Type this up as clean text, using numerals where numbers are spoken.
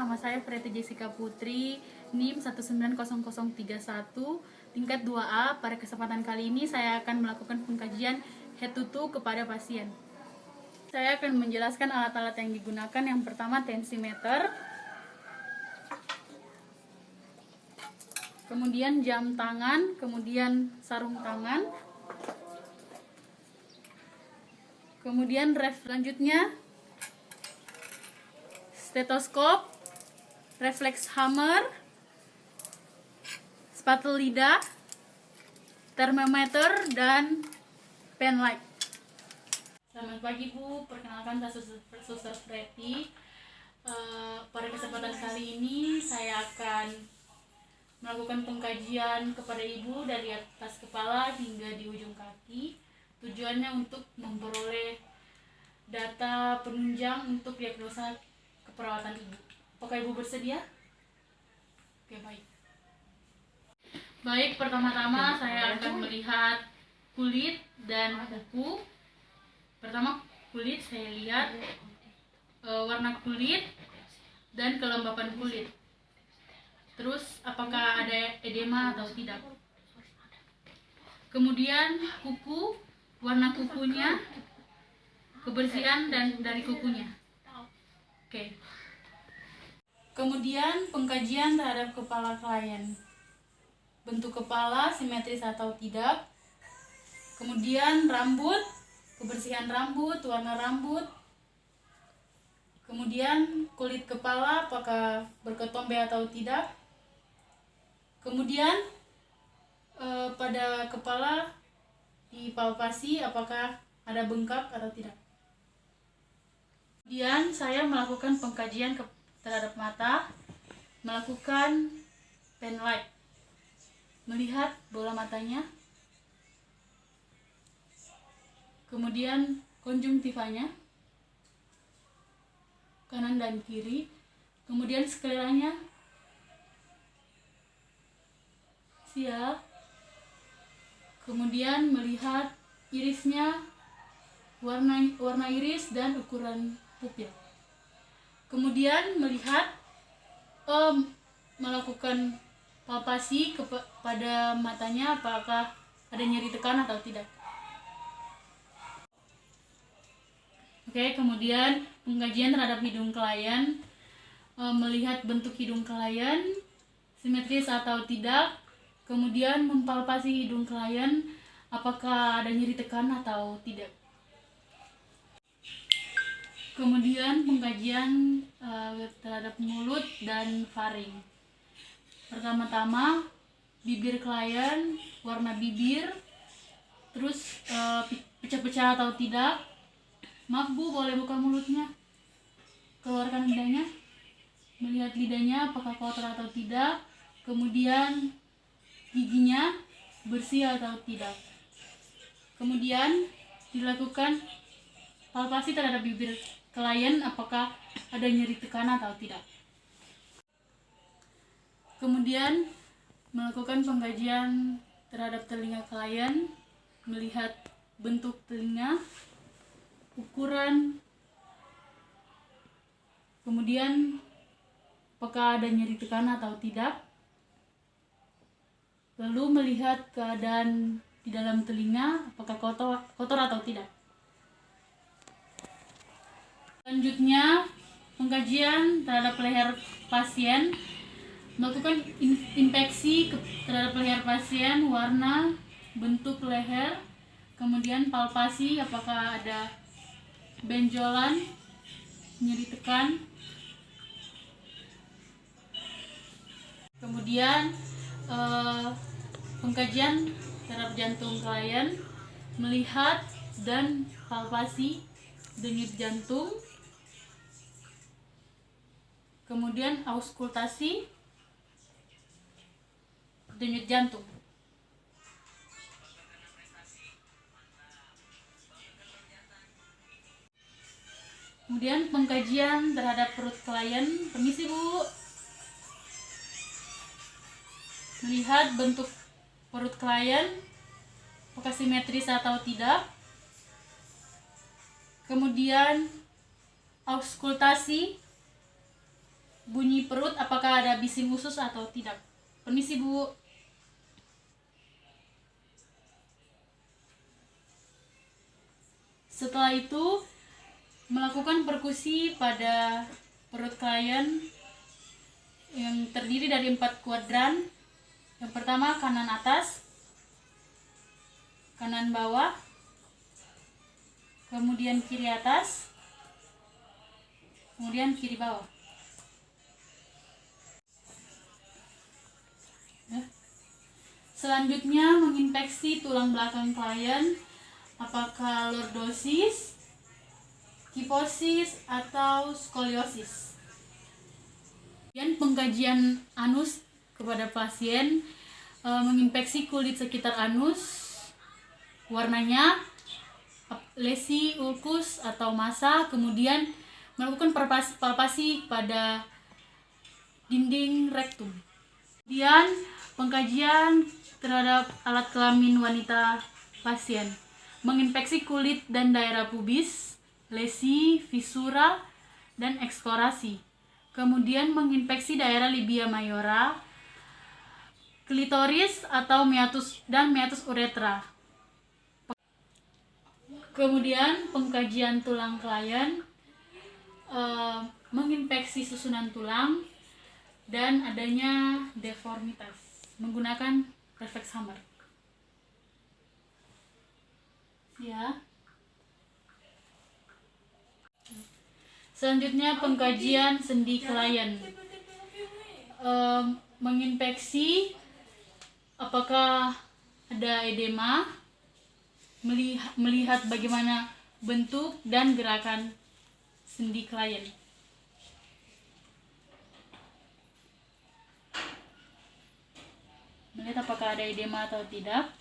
nama saya Freti Jessica Putri, NIM 1900031, tingkat 2A. Pada kesempatan kali ini saya akan melakukan pengkajian head to toe kepada pasien. Saya akan menjelaskan alat-alat yang digunakan. Yang pertama tensimeter, kemudian jam tangan, kemudian sarung tangan, kemudian selanjutnya stetoskop, refleks hammer, spatu lidah, termometer, dan pen light. Selamat pagi Bu, perkenalkan saya Suster Freti. Pada kesempatan kali ini saya akan melakukan pengkajian kepada Ibu dari atas kepala hingga di ujung kaki. Tujuannya untuk memperoleh data penunjang untuk diagnosa keperawatan Ibu. Apakah Ibu bersedia? Oke, baik. Baik, pertama-tama saya akan melihat kulit dan kuku. Pertama kulit, saya lihat warna kulit dan kelembapan kulit. Terus apakah ada edema atau tidak. Kemudian kuku, warna kukunya, kebersihan dan dari kukunya. Oke. Kemudian pengkajian terhadap kepala klien. Bentuk kepala simetris atau tidak. Kemudian rambut, kebersihan rambut, warna rambut. Kemudian kulit kepala apakah berketombe atau tidak. Kemudian pada kepala dipalpasi apakah ada bengkak atau tidak. Kemudian saya melakukan pengkajian terhadap mata, melakukan pen light, melihat bola matanya, kemudian konjungtivanya, kanan dan kiri, kemudian skleranya, sial, kemudian melihat irisnya, warna iris dan ukuran pupil. Kemudian melihat melakukan palpasi pada matanya apakah ada nyeri tekan atau tidak. Oke, kemudian pengkajian terhadap hidung klien, melihat bentuk hidung klien simetris atau tidak, kemudian mempalpasi hidung klien apakah ada nyeri tekan atau tidak. Kemudian pengkajian terhadap mulut dan faring. Pertama-tama bibir klien, warna bibir, terus pecah-pecah atau tidak. Maaf Bu, boleh buka mulutnya, keluarkan lidahnya, melihat lidahnya apakah kotor atau tidak. Kemudian giginya bersih atau tidak. Kemudian dilakukan palpasi terhadap bibir klien apakah ada nyeri tekan atau tidak. Kemudian melakukan pengkajian terhadap telinga klien, melihat bentuk telinga, ukuran, kemudian apakah ada nyeri tekan atau tidak. Lalu melihat keadaan di dalam telinga apakah kotor atau tidak. Selanjutnya pengkajian terhadap leher pasien, melakukan inspeksi terhadap leher pasien, warna, bentuk leher, kemudian palpasi apakah ada benjolan, nyeri tekan. Kemudian pengkajian terhadap jantung klien, melihat dan palpasi denyut jantung, kemudian auskultasi denyut jantung. Kemudian pengkajian terhadap perut klien, permisi Bu, melihat bentuk perut klien apakah simetris atau tidak. Kemudian auskultasi bunyi perut, apakah ada bising usus atau tidak. Permisi Bu. Setelah itu melakukan perkusi pada perut klien yang terdiri dari 4 kuadran. Yang pertama kanan atas, kanan bawah, kemudian kiri atas, kemudian kiri bawah. Selanjutnya menginfeksi tulang belakang klien, apakah lordosis, kifosis, atau skoliosis. Dan pengkajian anus kepada pasien, menginfeksi kulit sekitar anus, warnanya lesi, ulkus, atau massa, kemudian melakukan palpasi pada dinding rektum. Kemudian pengkajian terhadap alat kelamin wanita pasien, menginfeksi kulit dan daerah pubis, lesi, fisura, dan eksplorasi. Kemudian menginfeksi daerah labia mayora, klitoris atau meatus dan meatus uretra. Kemudian pengkajian tulang klien, menginfeksi susunan tulang dan adanya deformitas menggunakan refleks Hammer. Ya. Selanjutnya pengkajian sendi klien, menginfeksi apakah ada edema, melihat bagaimana bentuk dan gerakan sendi klien. Melihat apakah ada edema atau tidak.